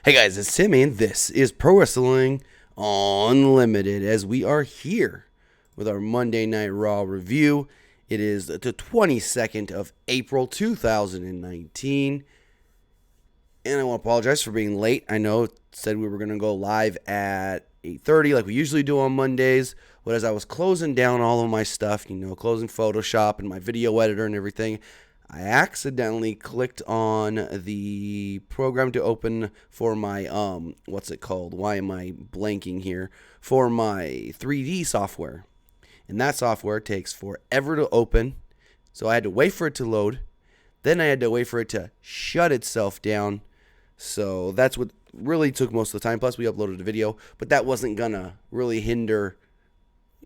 Hey guys, it's Timmy, and this is Pro Wrestling Unlimited as we are here with our Monday Night Raw review. It is the 22nd of April 2019, and I want to apologize for being late. I know it said we were going to go live at 8:30 like we usually do on Mondays, but as I was closing down all of my stuff, closing Photoshop and my video editor and everything, I accidentally clicked on the program to open for my, what's it called? Why am I blanking here? For my 3D software. And that software takes forever to open. So I had to wait for it to load. Then I had to wait for it to shut itself down. So that's what really took most of the time. Plus we uploaded a video. But that wasn't going to really hinder,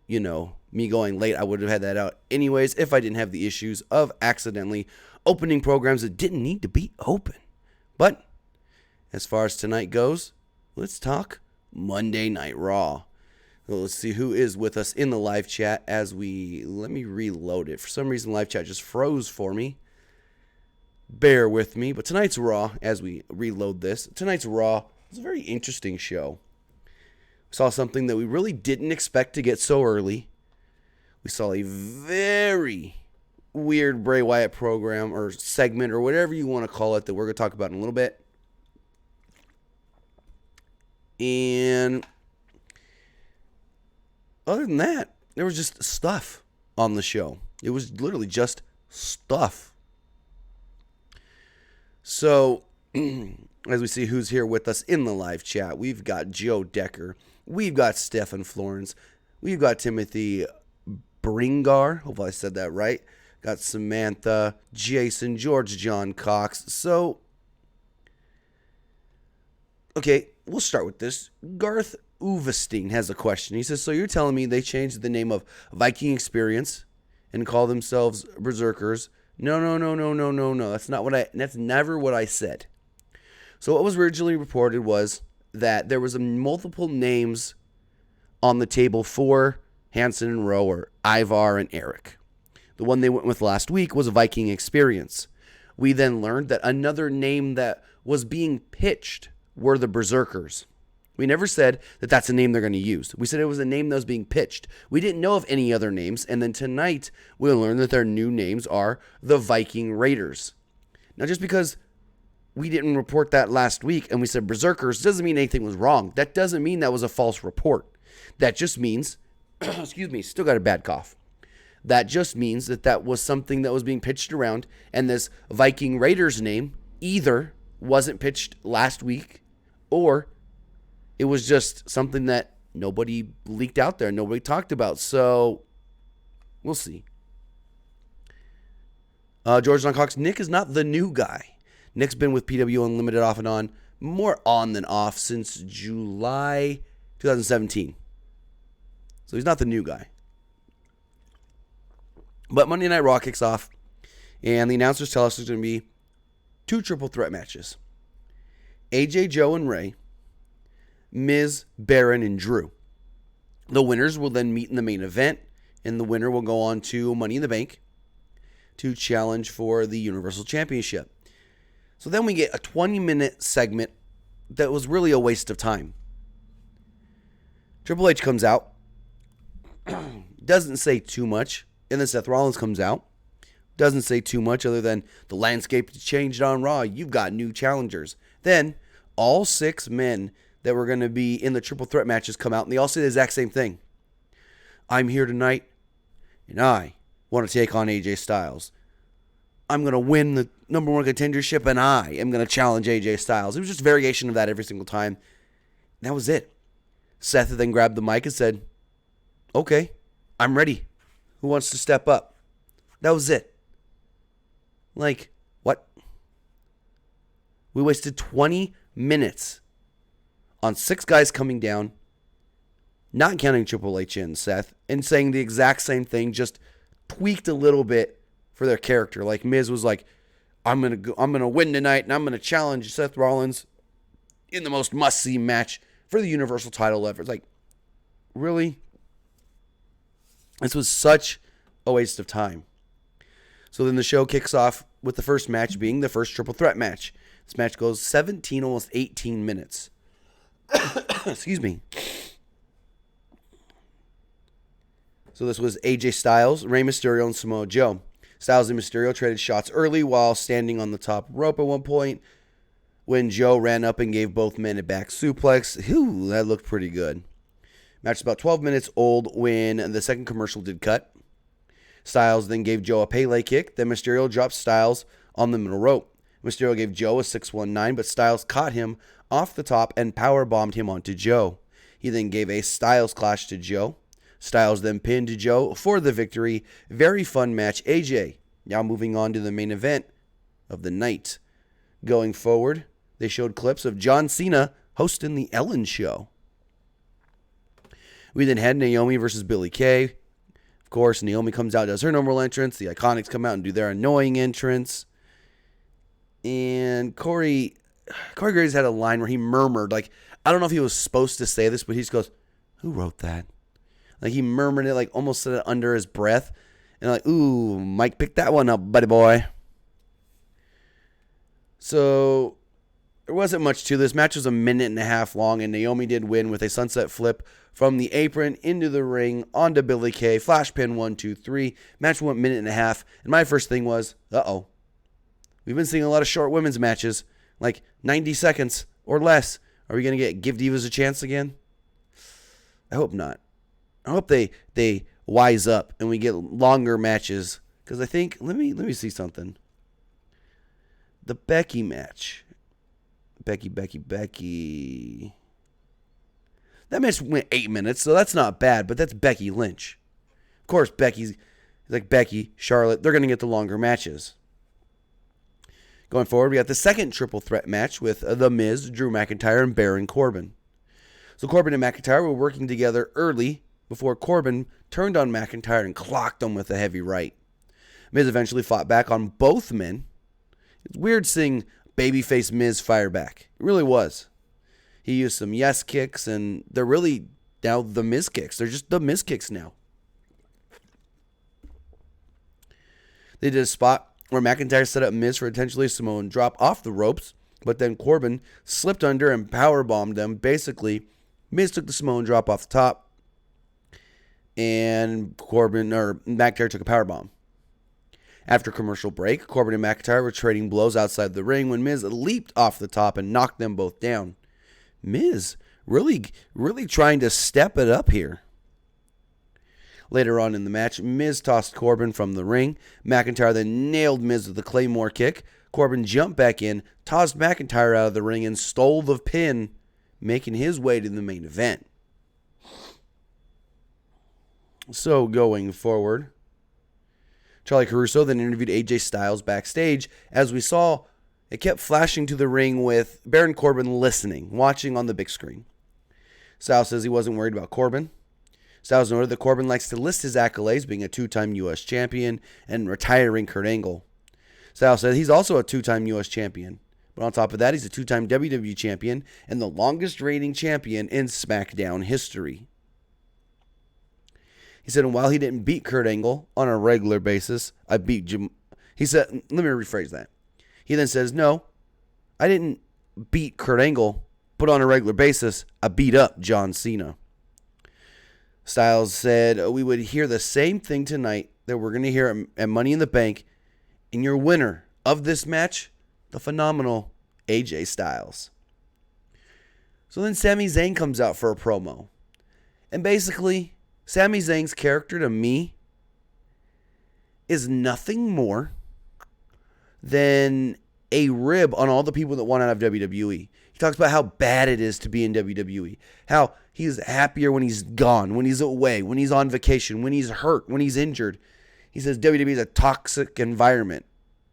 me going late. I would have had that out anyways if I didn't have the issues of accidentally opening programs that didn't need to be open. But as far as tonight goes, let's talk Monday Night Raw. So let's see who is with us in the live chat let me reload it. For some reason, live chat just froze for me. Bear with me. But tonight's Raw, as we reload this, tonight's Raw is a very interesting show. We saw something that we really didn't expect to get so early. We saw a very weird Bray Wyatt program or segment or whatever you want to call it that we're going to talk about in a little bit. And other than that, there was just stuff on the show. It was literally just stuff. So, as we see who's here with us in the live chat, we've got Joe Decker, we've got Stefan Florence, we've got Timothy Bringar, hopefully I said that right. Got Samantha, Jason, George, John Cox. So, okay, we'll start with this. Garth Uvestein has a question. He says, so you're telling me they changed the name of Viking Experience and call themselves Berserkers? No. That's never what I said. So what was originally reported was that there was multiple names on the table for Hanson and Rowe, or Ivar and Eric. The one they went with last week was Viking Experience. We then learned that another name that was being pitched were the Berserkers. We never said that that's a name they're going to use. We said it was a name that was being pitched. We didn't know of any other names, and then tonight we'll learn that their new names are the Viking Raiders. Now, just because we didn't report that last week and we said Berserkers doesn't mean anything was wrong. That doesn't mean that was a false report. That just means excuse me, still got a bad cough. That just means that was something that was being pitched around, and this Viking Raiders name either wasn't pitched last week, or it was just something that nobody leaked out there, nobody talked about. So, we'll see. George John Cox, Nick is not the new guy. Nick's been with PW Unlimited off and on, more on than off, since July 2017. So he's not the new guy. But Monday Night Raw kicks off, and the announcers tell us there's going to be 2 triple threat matches. AJ, Joe, and Ray, Miz, Baron, and Drew. The winners will then meet in the main event, and the winner will go on to Money in the Bank to challenge for the Universal Championship. So then we get a 20-minute segment that was really a waste of time. Triple H comes out. Doesn't say too much. And then Seth Rollins comes out. Doesn't say too much other than the landscape changed on Raw. You've got new challengers. Then all 6 men that were going to be in the triple threat matches come out, and they all say the exact same thing. I'm here tonight, and I want to take on AJ Styles. I'm going to win the number 1 contendership, and I am going to challenge AJ Styles. It was just a variation of that every single time. And that was it. Seth then grabbed the mic and said, okay, I'm ready. Who wants to step up? That was it. Like, what? We wasted 20 minutes on 6 guys coming down, not counting Triple H and Seth, and saying the exact same thing, just tweaked a little bit for their character. Like Miz was like, I'm gonna win tonight, and I'm gonna challenge Seth Rollins in the most must-see match for the Universal title ever. It's like, really? This was such a waste of time. So then the show kicks off with the first match being the first triple threat match. This match goes 17, almost 18 minutes. Excuse me. So this was AJ Styles, Rey Mysterio, and Samoa Joe. Styles and Mysterio traded shots early while standing on the top rope at one point when Joe ran up and gave both men a back suplex. Whew, that looked pretty good. Match was about 12 minutes old when the second commercial did cut. Styles then gave Joe a Pele kick. Then Mysterio dropped Styles on the middle rope. Mysterio gave Joe a 619, but Styles caught him off the top and powerbombed him onto Joe. He then gave a Styles Clash to Joe. Styles then pinned Joe for the victory. Very fun match. AJ, now moving on to the main event of the night. Going forward, they showed clips of John Cena hosting the Ellen Show. We then had Naomi versus Billie Kay. Of course, Naomi comes out, does her normal entrance. The Iconics come out and do their annoying entrance. And Corey Graves had a line where he murmured, like, I don't know if he was supposed to say this, but he just goes, who wrote that? Like, he murmured it, like, almost said it under his breath. And like, ooh, Mike picked that one up, buddy boy. So, there wasn't much to this. Match was a minute and a half long, and Naomi did win with a sunset flip from the apron into the ring, onto Billie Kay. Flash pin 1, 2, 3. Match went a minute and a half. And my first thing was, uh-oh. We've been seeing a lot of short women's matches, like 90 seconds or less. Are we going to Give Divas a chance again? I hope not. I hope they wise up and we get longer matches. Because I think, let me see something. The Becky match. Becky. That match went 8 minutes, so that's not bad, but that's Becky Lynch. Of course, Becky, Charlotte, they're going to get the longer matches. Going forward, we got the second triple threat match with The Miz, Drew McIntyre, and Baron Corbin. So Corbin and McIntyre were working together early before Corbin turned on McIntyre and clocked him with a heavy right. Miz eventually fought back on both men. It's weird seeing babyface Miz fire back. It really was. He used some yes kicks, and they're really now the Miz kicks. They're just the Miz kicks now. They did a spot where McIntyre set up Miz for potentially a Samoan drop off the ropes, but then Corbin slipped under and powerbombed them. Basically, Miz took the Samoan drop off the top, and McIntyre took a powerbomb. After commercial break, Corbin and McIntyre were trading blows outside the ring when Miz leaped off the top and knocked them both down. Miz really trying to step it up here. Later on in the match, Miz tossed Corbin from the ring. McIntyre then nailed Miz with a Claymore kick. Corbin jumped back in, tossed McIntyre out of the ring, and stole the pin, making his way to the main event. So going forward, Charlie Caruso then interviewed AJ Styles backstage. As we saw, it kept flashing to the ring with Baron Corbin listening, watching on the big screen. Styles says he wasn't worried about Corbin. Styles noted that Corbin likes to list his accolades, being a two-time U.S. champion and retiring Kurt Angle. Styles said he's also a two-time U.S. champion. But on top of that, he's a two-time WWE champion and the longest reigning champion in SmackDown history. He said, and while he didn't beat Kurt Angle on a regular basis, I beat Jim. He said, let me rephrase that. He then says, no, I didn't beat Kurt Angle, but on a regular basis, I beat up John Cena. Styles said, we would hear the same thing tonight that we're going to hear at Money in the Bank. And your winner of this match, the phenomenal AJ Styles. So then Sami Zayn comes out for a promo. And basically, Sami Zayn's character to me is nothing more than a rib on all the people that want out of WWE. He talks about how bad it is to be in WWE. How he's happier when he's gone, when he's away, when he's on vacation, when he's hurt, when he's injured. He says WWE is a toxic environment.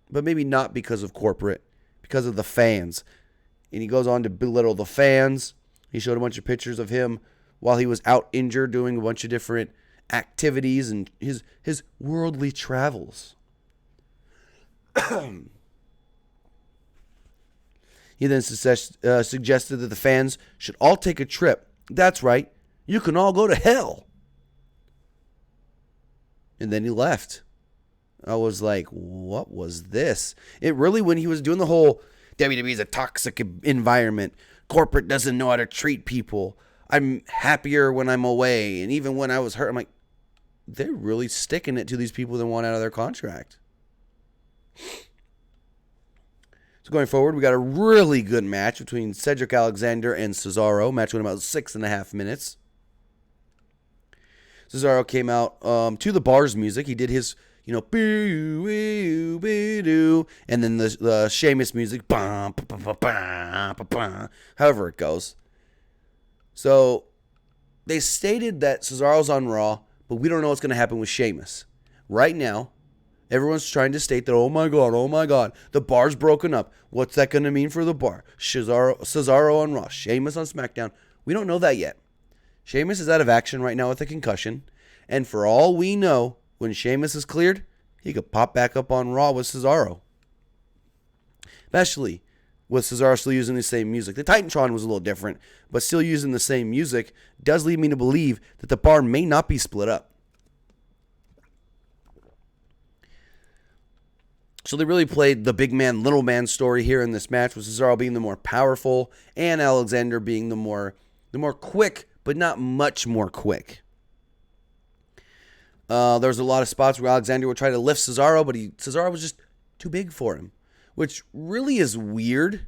But maybe not because of corporate, because of the fans. And he goes on to belittle the fans. He showed a bunch of pictures of him while he was out injured doing a bunch of different activities and his worldly travels. He then suggested that the fans should all take a trip. That's right. You can all go to hell. And then he left. I was like, what was this? It really, when he was doing the whole WWE is a toxic environment. Corporate doesn't know how to treat people. I'm happier when I'm away. And even when I was hurt, I'm like, they're really sticking it to these people that want out of their contract. So going forward, we got a really good match between Cedric Alexander and Cesaro. Match went about 6.5 minutes. Cesaro came out to the Bars music. He did his, and then the Sheamus music, however it goes. So they stated that Cesaro's on Raw, but we don't know what's going to happen with Sheamus. Right now, everyone's trying to state that, oh my God, the Bar's broken up. What's that going to mean for the Bar? Cesaro on Raw, Sheamus on SmackDown. We don't know that yet. Sheamus is out of action right now with a concussion, and for all we know, when Sheamus is cleared, he could pop back up on Raw with Cesaro. Especially with Cesaro still using the same music. The Titantron was a little different, but still using the same music does lead me to believe that the Bar may not be split up. So they really played the big man, little man story here in this match, with Cesaro being the more powerful and Alexander being the more quick, but not much more quick. There was a lot of spots where Alexander would try to lift Cesaro, but Cesaro was just too big for him, which really is weird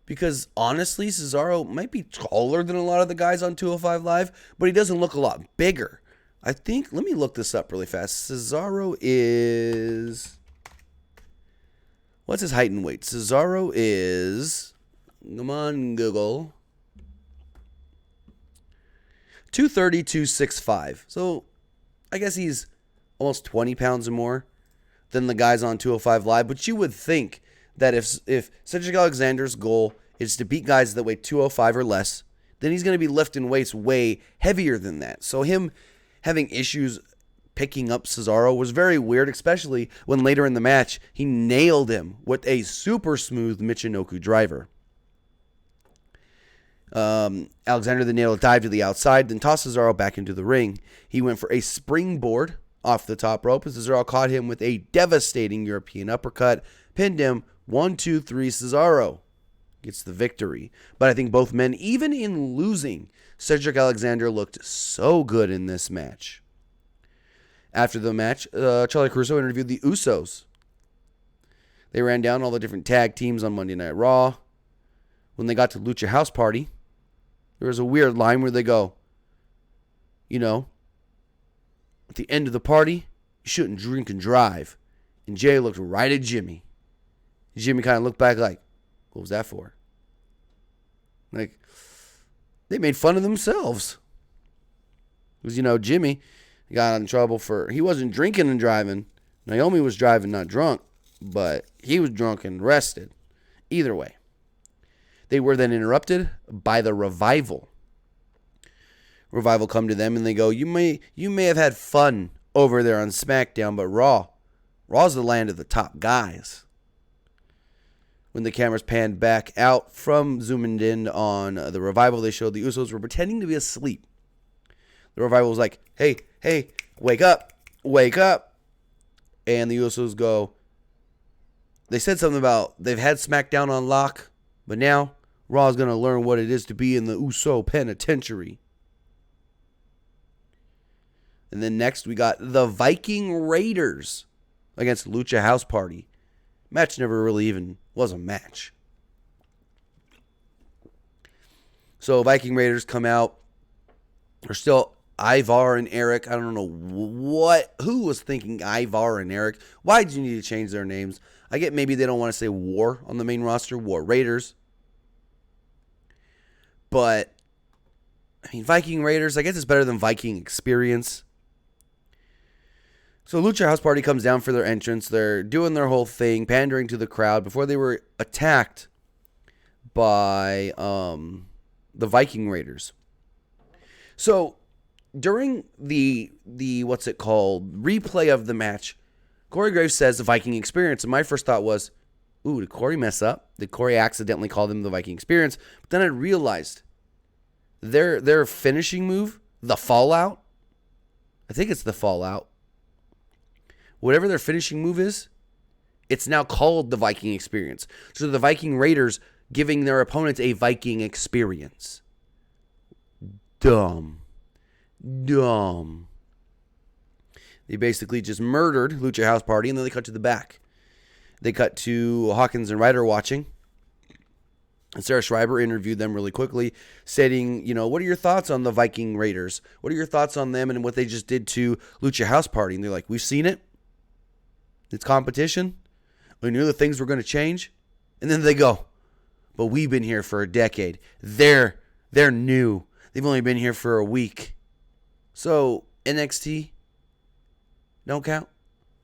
because honestly, Cesaro might be taller than a lot of the guys on 205 Live, but he doesn't look a lot bigger. I think, let me look this up really fast. Cesaro is, what's his height and weight? Cesaro is, come on, Google, 230, 265. So I guess he's almost 20 pounds more than the guys on 205 Live. But you would think that if Cedric Alexander's goal is to beat guys that weigh 205 or less, then he's going to be lifting weights way heavier than that. So him having issues picking up Cesaro was very weird, especially when later in the match he nailed him with a super smooth Michinoku driver. Alexander then nailed a dive to the outside, then tossed Cesaro back into the ring. He went for a springboard off the top rope, and Cesaro caught him with a devastating European uppercut, pinned him, 1, 2, 3, Cesaro gets the victory. But I think both men, even in losing, Cedric Alexander looked so good in this match. After the match, Charlie Caruso interviewed the Usos. They ran down all the different tag teams on Monday Night Raw. When they got to Lucha House Party, there was a weird line where they go, at the end of the party, you shouldn't drink and drive. And Jay looked right at Jimmy. Jimmy kind of looked back like, what was that for? Like, they made fun of themselves. Because, Jimmy got in trouble he wasn't drinking and driving. Naomi was driving, not drunk, but he was drunk and rested. Either way. They were then interrupted by the Revival. Revival come to them and they go, you may have had fun over there on SmackDown, but Raw's the land of the top guys. When the cameras panned back out from zooming in on the Revival, they showed the Usos were pretending to be asleep. The Revival was like, hey, wake up. And the Usos go, they said something about they've had SmackDown on lock, but now Raw's going to learn what it is to be in the Uso penitentiary. And then next we got the Viking Raiders against Lucha House Party. Match never really even was a match. So Viking Raiders come out. They're still Ivar and Eric. I don't know who was thinking Ivar and Eric. Why did you need to change their names? I get maybe they don't want to say War on the main roster, War Raiders. But, Viking Raiders, I guess it's better than Viking Experience. So Lucha House Party comes down for their entrance. They're doing their whole thing, pandering to the crowd before they were attacked by the Viking Raiders. So during the replay of the match, Corey Graves says the Viking Experience. And my first thought was, ooh, did Corey mess up? Did Corey accidentally call them the Viking Experience? But then I realized their finishing move, the Fallout, I think it's the Fallout. Whatever their finishing move is, It's now called the Viking Experience. So the Viking Raiders giving their opponents a Viking experience. Dumb. They basically just murdered Lucha House Party, and then they cut to the back. They cut to Hawkins and Ryder watching. And Sarah Schreiber interviewed them really quickly, stating, what are your thoughts on the Viking Raiders? What are your thoughts on them and what they just did to Lucha House Party? And they're like, we've seen it. It's competition. We knew that things were going to change. And then they go, but we've been here for a decade. They're new. They've only been here for a week. So NXT, don't count.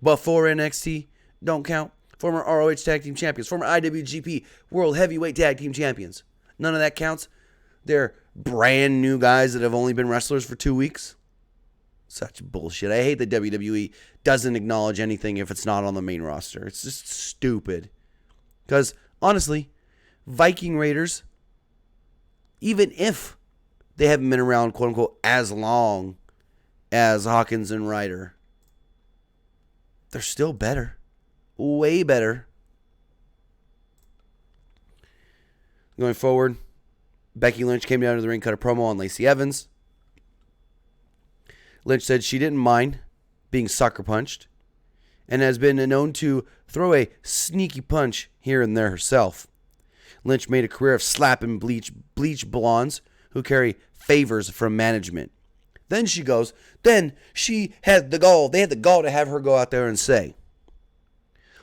Before NXT, don't count. Former ROH Tag Team Champions. Former IWGP World Heavyweight Tag Team Champions. None of that counts. They're brand new guys that have only been wrestlers for 2 weeks. Such bullshit. I hate that WWE doesn't acknowledge anything if it's not on the main roster. It's just stupid. Because, honestly, Viking Raiders, even if they haven't been around, quote-unquote, as long as Hawkins and Ryder, they're still better. Way better. Going forward, Becky Lynch came down to the ring, cut a promo on Lacey Evans. Lynch said she didn't mind being sucker punched and has been known to throw a sneaky punch here and there herself. Lynch made a career of slapping bleach blondes who carry favors from management. Then she goes, then she had the gall. They had the gall to have her go out there and say,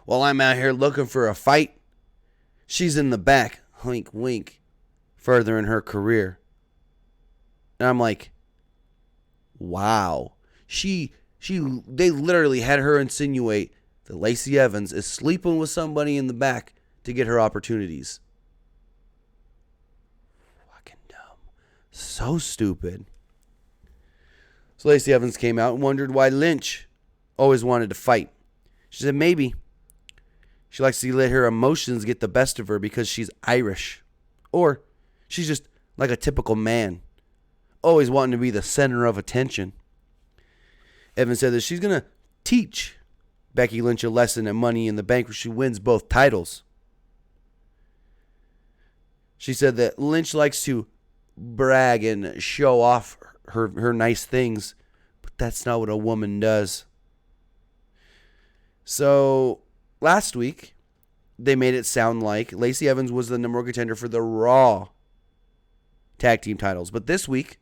while I'm out here looking for a fight, she's in the back, wink, wink, further in her career. And I'm like, wow. They literally had her insinuate that Lacey Evans is sleeping with somebody in the back to get her opportunities. Fucking dumb. So stupid. So Lacey Evans came out and wondered why Lynch always wanted to fight. She said maybe she likes to let her emotions get the best of her because she's Irish. Or she's just like a typical man, always wanting to be the center of attention. Evans said that she's going to teach Becky Lynch a lesson at Money in the Bank where she wins both titles. She said that Lynch likes to brag and show off her nice things, but that's not what a woman does. So last week, they made it sound like Lacey Evans was the number one contender for the Raw tag team titles. But this week,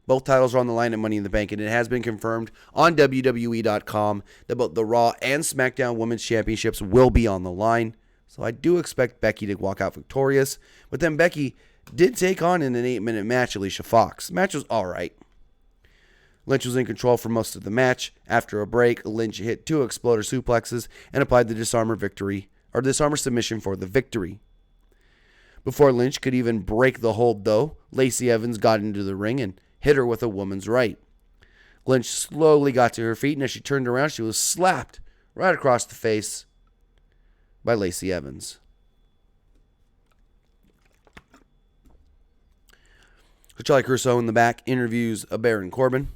both titles are on the line at Money in the Bank, and it has been confirmed on WWE.com that both the Raw and SmackDown Women's Championships will be on the line. So I do expect Becky to walk out victorious. But then Becky did take on in an 8-minute match Alicia Fox. The match was alright. Lynch was in control for most of the match. After a break, Lynch hit 2 exploder suplexes and applied the disarmer submission for the victory. Before Lynch could even break the hold, though, Lacey Evans got into the ring and hit her with a woman's right. Lynch slowly got to her feet, and as she turned around, she was slapped right across the face by Lacey Evans. Charlie Caruso in the back interviews Baron Corbin.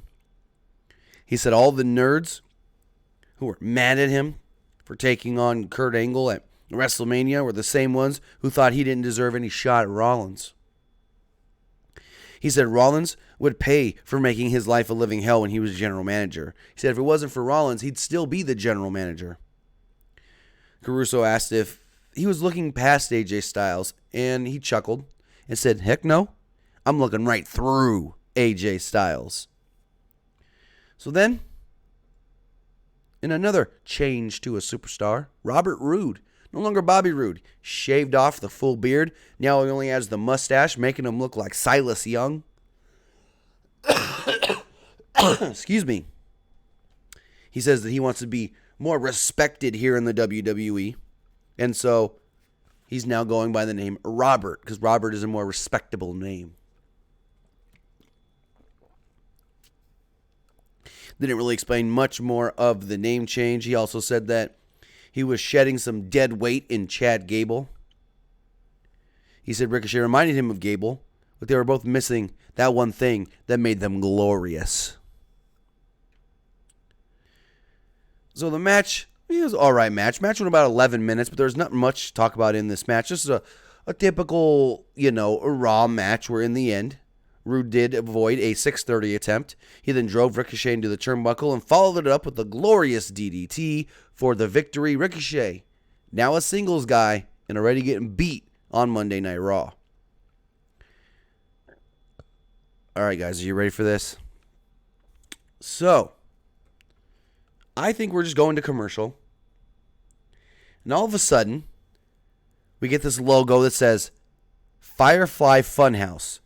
He said all the nerds who were mad at him for taking on Kurt Angle at WrestleMania were the same ones who thought he didn't deserve any shot at Rollins. He said Rollins would pay for making his life a living hell when he was general manager. He said if it wasn't for Rollins, he'd still be the general manager. Caruso asked if he was looking past AJ Styles, and he chuckled and said, heck no, I'm looking right through AJ Styles. So then, in another change to a superstar, Robert Roode, no longer Bobby Roode, shaved off the full beard. Now he only has the mustache, making him look like Silas Young. Excuse me. He says that he wants to be more respected here in the WWE. And so he's now going by the name Robert, because Robert is a more respectable name. Didn't really explain much more of the name change. He also said that he was shedding some dead weight in Chad Gable. He said Ricochet reminded him of Gable, but they were both missing that one thing that made them glorious. So the match It was an all right match. Match went about 11 minutes, but there's not much to talk about in this match. Just a typical, a Raw match where in the end, Roode did avoid a 630 attempt. He then drove Ricochet into the turnbuckle and followed it up with a glorious DDT for the victory. Ricochet, now a singles guy and already getting beat on Monday Night Raw. All right, guys, are you ready for this? So, I think we're just going to commercial. And all of a sudden, we get this logo that says Firefly Funhouse.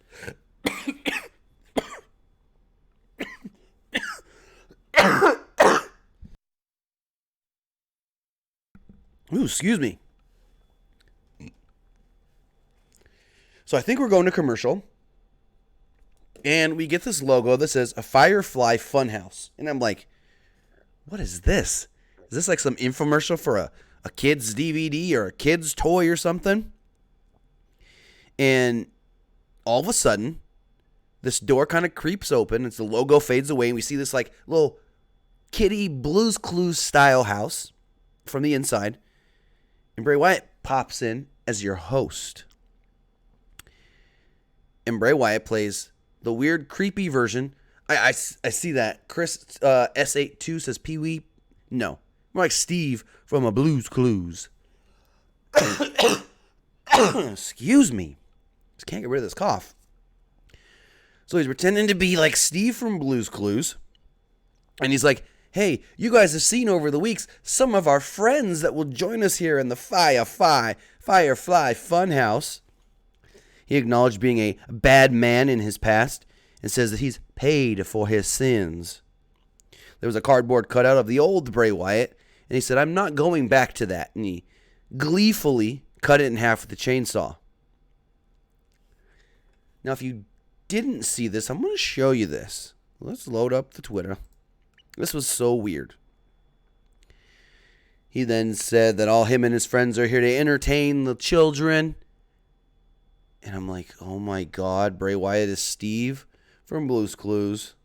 Ooh, excuse me. So I think we're going to commercial. And we get this logo that says a Firefly Funhouse. And I'm like, what is this? Is this like some infomercial for a kid's DVD or a kid's toy or something? And all of a sudden, this door kind of creeps open. The logo fades away. And we see this like little kiddie Blue's Clues style house from the inside. And Bray Wyatt pops in as your host. And Bray Wyatt plays the weird, creepy version. I see that. Chris S82 says Pee-wee. No. More like Steve from a Blue's Clues. Excuse me. Just can't get rid of this cough. So he's pretending to be like Steve from Blue's Clues. And he's like, hey, you guys have seen over the weeks some of our friends that will join us here in the Firefly Funhouse. He acknowledged being a bad man in his past and says that he's paid for his sins. There was a cardboard cutout of the old Bray Wyatt, and he said, I'm not going back to that. And he gleefully cut it in half with the chainsaw. Now, if you didn't see this, I'm going to show you this. Let's load up the Twitter. This was so weird. He then said that all him and his friends are here to entertain the children. And I'm like, oh my God, Bray Wyatt is Steve from Blue's Clues.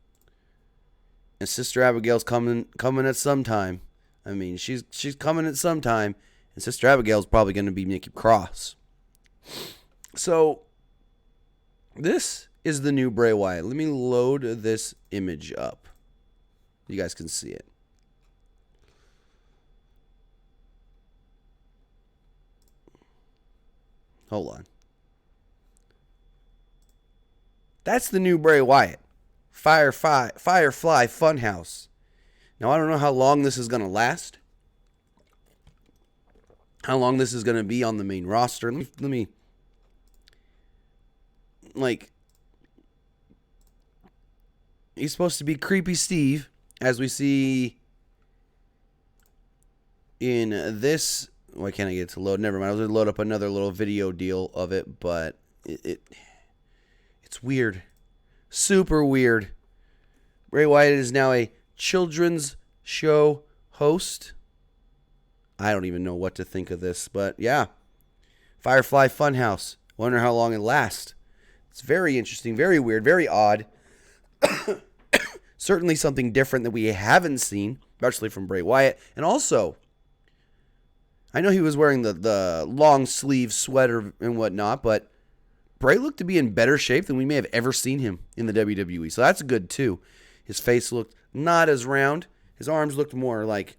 And Sister Abigail's coming at some time. I mean, she's coming at some time. And Sister Abigail's probably going to be Nikki Cross. So, this is the new Bray Wyatt. Let me load this image up. You guys can see it. Hold on. That's the new Bray Wyatt. Firefly Funhouse. Now, I don't know how long this is going to last. How long this is going to be on the main roster. Let me like, he's supposed to be Creepy Steve, as we see in this. Why can't I get it to load? Never mind. I was going to load up another little video deal of it, but it's weird. Super weird. Bray Wyatt is now a children's show host. I don't even know what to think of this, but yeah. Firefly Funhouse. Wonder how long it lasts. It's very interesting, very weird, very odd. Certainly something different that we haven't seen, especially from Bray Wyatt. And also, I know he was wearing the long sleeve sweater and whatnot, but Bray looked to be in better shape than we may have ever seen him in the WWE. So that's good too. His face looked not as round. His arms looked more like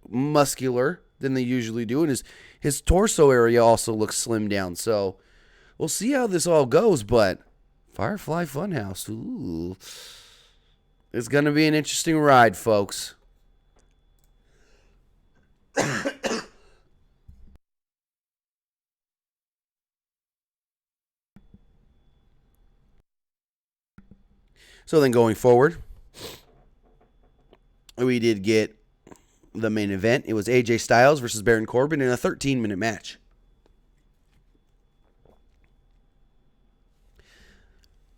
muscular than they usually do. And his torso area also looks slimmed down. So we'll see how this all goes. But Firefly Funhouse, ooh, it's going to be an interesting ride, folks. So then going forward, we did get the main event. It was AJ Styles versus Baron Corbin in a 13-minute match.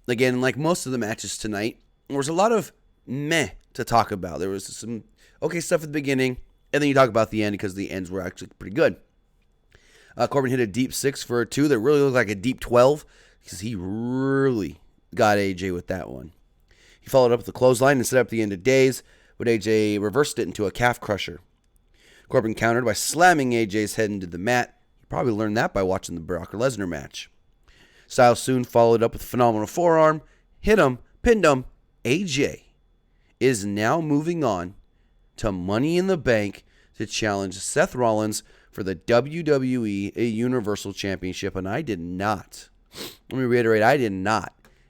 Again, like most of the matches tonight, there was a lot of meh to talk about. There was some okay stuff at the beginning, and then you talk about the end because the ends were actually pretty good. Corbin hit a deep 6 for a 2 that really looked like a deep 12 because he really got AJ with that one. He followed up with the clothesline and set up the end of days, but AJ reversed it into a calf crusher. Corbin countered by slamming AJ's head into the mat. You probably learned that by watching the Brock Lesnar match. Styles soon followed up with a phenomenal forearm, hit him, pinned him. AJ is now moving on to Money in the Bank to challenge Seth Rollins for the WWE Universal Championship, and I did not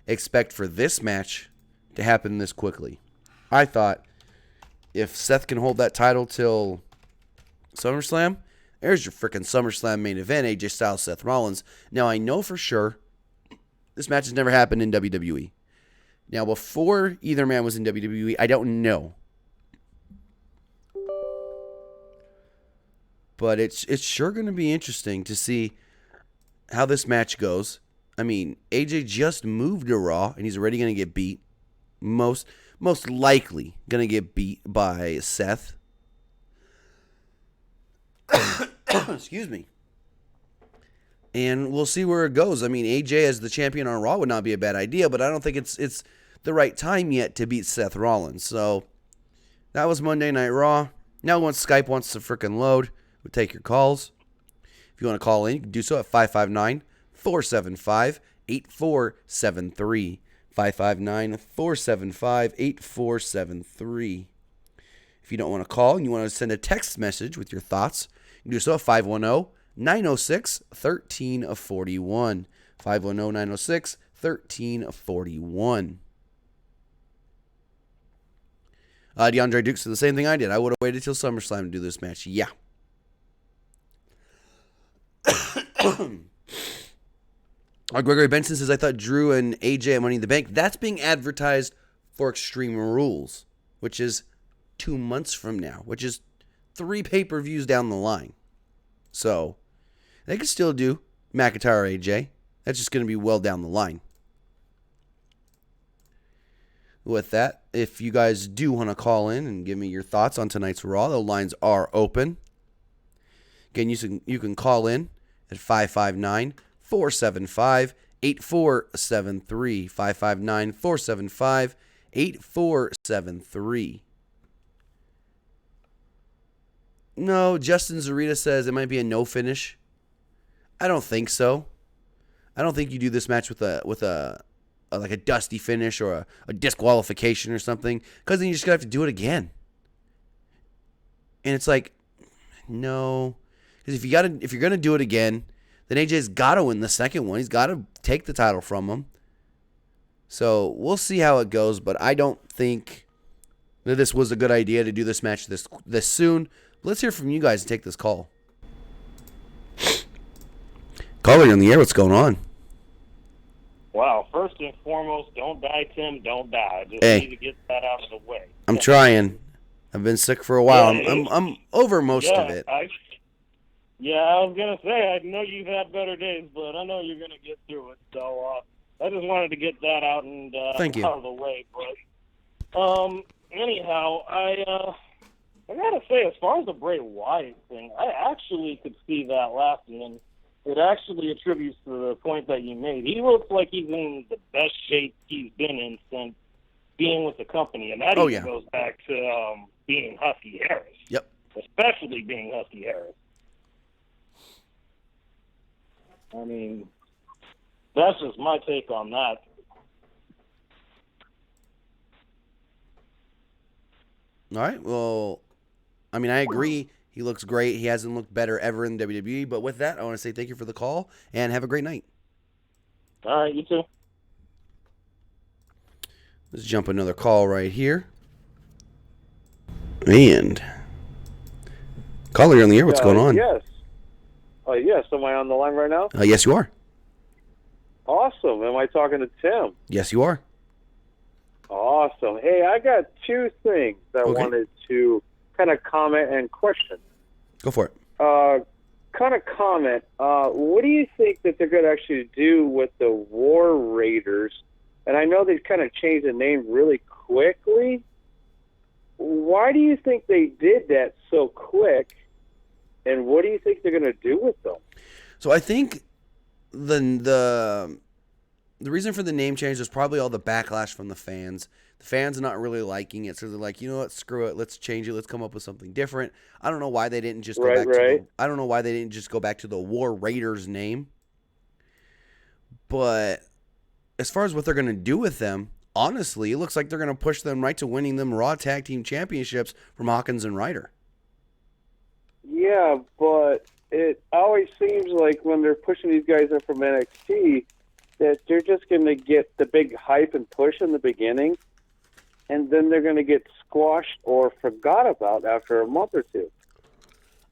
expect for this match to happen this quickly. I thought if Seth can hold that title till SummerSlam, there's your freaking SummerSlam main event, AJ Styles, Seth Rollins. Now, I know for sure this match has never happened in WWE. Now, before either man was in WWE, I don't know. But it's sure going to be interesting to see how this match goes. I mean, AJ just moved to Raw, and he's already going to get beat. Most likely going to get beat by Seth. Excuse me. And we'll see where it goes. I mean, AJ as the champion on Raw would not be a bad idea, but I don't think it's the right time yet to beat Seth Rollins. So that was Monday Night Raw. Now once Skype wants to freaking load, we'll take your calls. If you want to call in, you can do so at 559-475-8473. 559-475-8473. If you don't want to call and you want to send a text message with your thoughts, you can do so at 510-906-1341. 510-906-1341. DeAndre Duke said the same thing I did. I would have waited till SummerSlam to do this match. Yeah. Gregory Benson says, I thought Drew and AJ at Money in the Bank. That's being advertised for Extreme Rules, which is 2 months from now, which is 3 pay-per-views down the line. So, they could still do McIntyre AJ. That's just going to be well down the line. With that, if you guys do want to call in and give me your thoughts on tonight's Raw, the lines are open. Again, you can call in at 559-475-8473. 559-475-8473. No, Justin Zarita says it might be a no finish. I don't think so. I don't think you do this match with a like a dusty finish or a disqualification or something, because then you just gonna have to do it again. And it's like, no, because if you're gonna do it again, then AJ's got to win the second one. He's got to take the title from him. So we'll see how it goes, but I don't think that this was a good idea to do this match this soon. Let's hear from you guys and take this call. Caller, you're on the air. What's going on? Wow, first and foremost, don't die, Tim. Don't die. Just need to get that out of the way. I'm trying. I've been sick for a while. Yeah, I'm over most of it. I was going to say, I know you've had better days, but I know you're going to get through it. So I just wanted to get that out and Thank you. Out of the way. But anyhow, I got to say, as far as the Bray Wyatt thing, I actually could see that lasting, and it actually attributes to the point that you made. He looks like he's in the best shape he's been in since being with the company, and that goes back to being Husky Harris. Yep. Especially being Husky Harris. I mean, that's just my take on that. All right. Well, I mean, I agree. He looks great. He hasn't looked better ever in WWE. But with that, I want to say thank you for the call and have a great night. All right, you too. Let's jump another call right here. And caller, you're on the air. What's going on? Yes. Yes. Am I on the line right now? Yes, you are. Awesome. Am I talking to Tim? Yes, you are. Awesome. Hey, I got 2 things that I wanted to kind of comment and question. Go for it. Kind of comment. What do you think that they're going to actually do with the War Raiders? And I know they kind of changed the name really quickly. Why do you think they did that so quick? And what do you think they're going to do with them? So I think the the reason for the name change is probably all the backlash from the fans. The fans are not really liking it, so they're like, you know what, screw it, let's change it, let's come up with something different. I don't know why they didn't just go back to I don't know why they didn't just go back to the War Raiders name. But as far as what they're going to do with them, honestly, it looks like they're going to push them right to winning them Raw Tag Team Championships from Hawkins and Ryder. Yeah, but it always seems like when they're pushing these guys up from NXT that they're just going to get the big hype and push in the beginning, and then they're going to get squashed or forgot about after a month or two.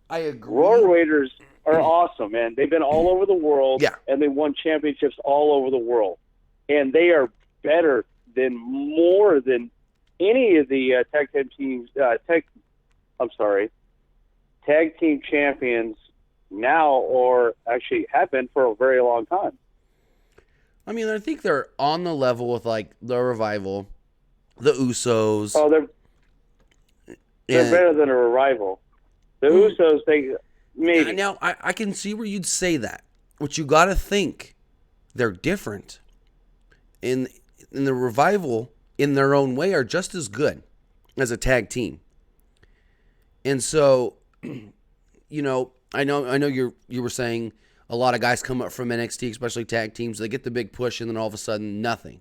I agree. Raw Raiders are awesome, man. They've been all over the world, and they won championships all over the world. And they are better than more than any of the tag team champions now, or actually have been for a very long time. I mean, I think they're on the level with like the Revival, the Usos. Oh, they're better than a Revival. The Usos, they maybe. Now, I can see where you'd say that, but you got to think they're different. In the Revival, in their own way, are just as good as a tag team. And so, you know, I know you were saying a lot of guys come up from NXT, especially tag teams. They get the big push, and then all of a sudden, nothing.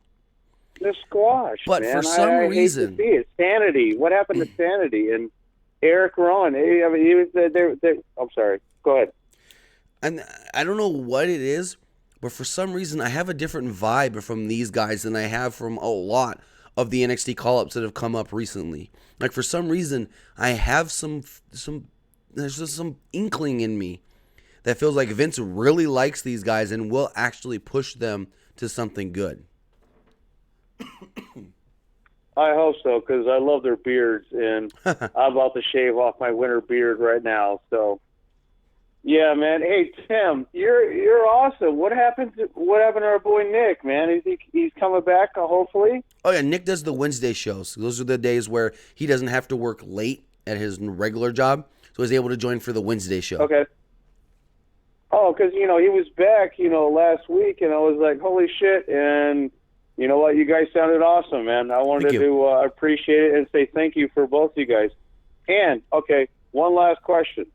They're squashed, but man. For some reason, hate to see it. Sanity. What happened to Sanity and Eric Rowan? I mean, he was. I'm sorry. Go ahead. And I don't know what it is, but for some reason, I have a different vibe from these guys than I have from a lot of the NXT call-ups that have come up recently. Like, for some reason, I have there's just some inkling in me that feels like Vince really likes these guys and will actually push them to something good. I hope so, because I love their beards, and I'm about to shave off my winter beard right now. So, yeah, man. Hey, Tim, you're awesome. What happened to our boy Nick, man? He's coming back, hopefully? Oh, yeah, Nick does the Wednesday shows. Those are the days where he doesn't have to work late at his regular job, so he's able to join for the Wednesday show. Okay. Oh, because, he was back, last week, and I was like, holy shit, and you know what? You guys sounded awesome, man. I wanted to appreciate it and say thank you for both you guys. And, okay, one last question.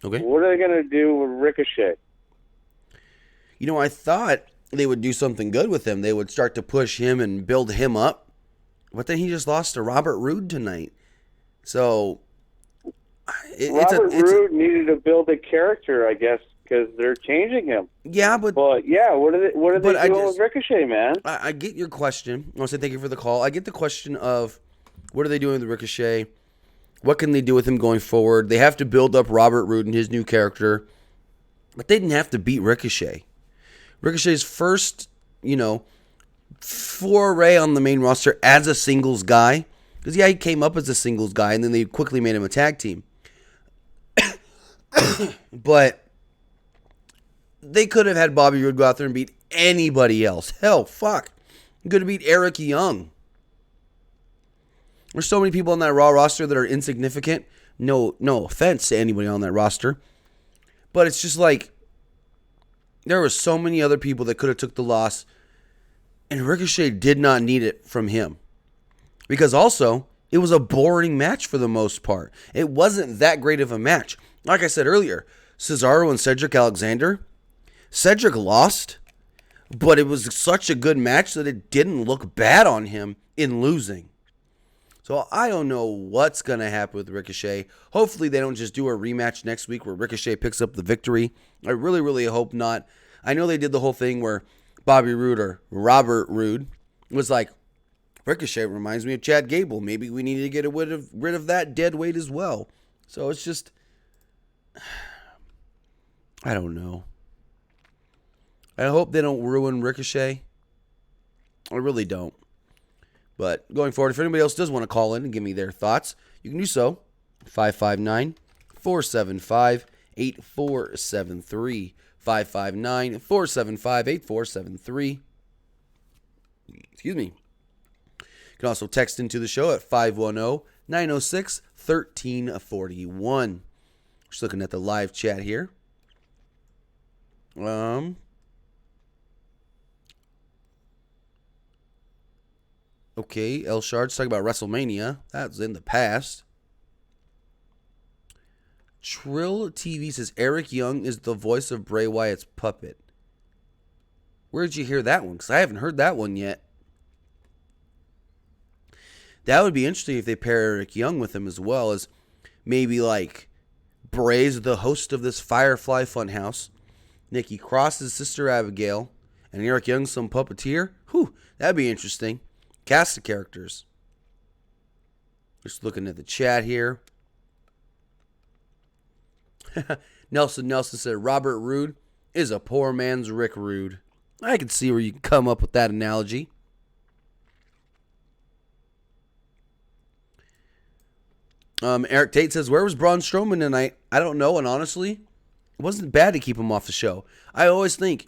Okay. What are they going to do with Ricochet? I thought they would do something good with him. They would start to push him and build him up. But then he just lost to Robert Roode tonight. So, Roode needed to build a character, I guess, because they're changing him. Yeah, but yeah, what are they doing with Ricochet, man? I get your question. I want to say thank you for the call. I get the question of what are they doing with Ricochet? What can they do with him going forward? They have to build up Robert Roode and his new character, but they didn't have to beat Ricochet. Ricochet's first, foray on the main roster as a singles guy, because he came up as a singles guy, and then they quickly made him a tag team. But they could have had Bobby Roode go out there and beat anybody else. Hell, fuck. He could have beat Eric Young. There's so many people on that Raw roster that are insignificant. No offense to anybody on that roster. But it's just like, there were so many other people that could have took the loss, and Ricochet did not need it from him. Because also, it was a boring match for the most part. It wasn't that great of a match. Like I said earlier, Cesaro and Cedric Alexander, Cedric lost, but it was such a good match that it didn't look bad on him in losing. So I don't know what's going to happen with Ricochet. Hopefully they don't just do a rematch next week where Ricochet picks up the victory. I really, really hope not. I know they did the whole thing where Bobby Roode or Robert Roode was like, Ricochet reminds me of Chad Gable. Maybe we need to get rid of that dead weight as well. So it's just, I don't know. I hope they don't ruin Ricochet. I really don't. But going forward, if anybody else does want to call in and give me their thoughts, you can do so. 559-475-8473. 559-475-8473. Excuse me. You can also text into the show at 510-906-1341. Just looking at the live chat here. Okay, El Shard's talking about WrestleMania. That's in the past. Trill TV says Eric Young is the voice of Bray Wyatt's puppet. Where'd you hear that one? Because I haven't heard that one yet. That would be interesting if they pair Eric Young with him as well, as maybe like Bray's the host of this Firefly Funhouse, Nikki Cross's sister Abigail, and Eric Young's some puppeteer. Whew, that'd be interesting. Cast of characters. Just looking at the chat here. Nelson said Robert Roode is a poor man's Rick Rude. I can see where you can come up with that analogy. Eric Tate says, where was Braun Strowman tonight? I don't know, and honestly, it wasn't bad to keep him off the show. I always think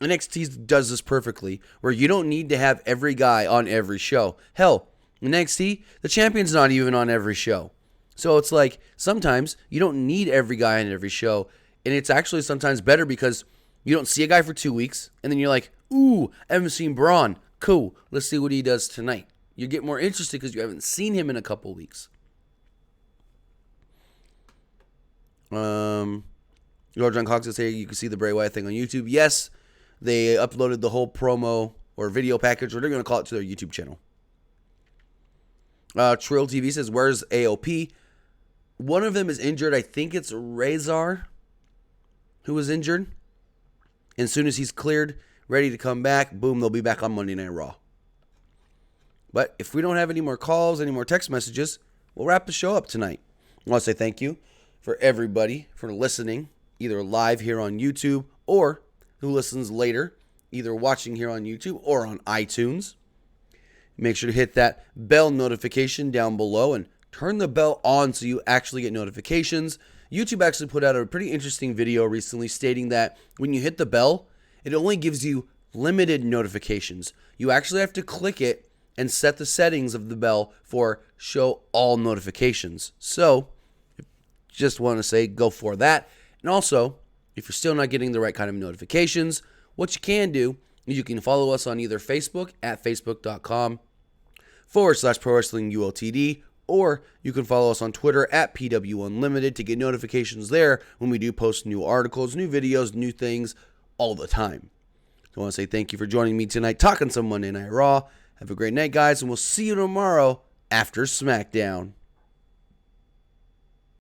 NXT does this perfectly, where you don't need to have every guy on every show. Hell, in NXT, the champion's not even on every show. So it's like, sometimes you don't need every guy on every show, and it's actually sometimes better because you don't see a guy for 2 weeks, and then you're like, ooh, I haven't seen Braun. Cool, let's see what he does tonight. You get more interested because you haven't seen him in a couple weeks. Lord John Cox says, hey, you can see the Bray Wyatt thing on YouTube. Yes, they uploaded the whole promo or video package, or they're going to call it, to their YouTube channel. Trill TV says, where's AOP? One of them is injured. I think it's Razor who was injured. And as soon as he's cleared, ready to come back, boom, they'll be back on Monday Night Raw. But if we don't have any more calls, any more text messages, we'll wrap the show up tonight. I want to say thank you for everybody for listening, either live here on YouTube or who listens later, either watching here on YouTube or on iTunes. Make sure to hit that bell notification down below and turn the bell on so you actually get notifications. YouTube actually put out a pretty interesting video recently stating that when you hit the bell, it only gives you limited notifications. You actually have to click it and set the settings of the bell for show all notifications. So, just want to say go for that. And also, if you're still not getting the right kind of notifications, what you can do is you can follow us on either Facebook at facebook.com/Pro Wrestling ULTD, or you can follow us on Twitter at PW Unlimited to get notifications there when we do post new articles, new videos, new things all the time. So I want to say thank you for joining me tonight, talking some Monday Night Raw. Have a great night, guys, and we'll see you tomorrow after SmackDown.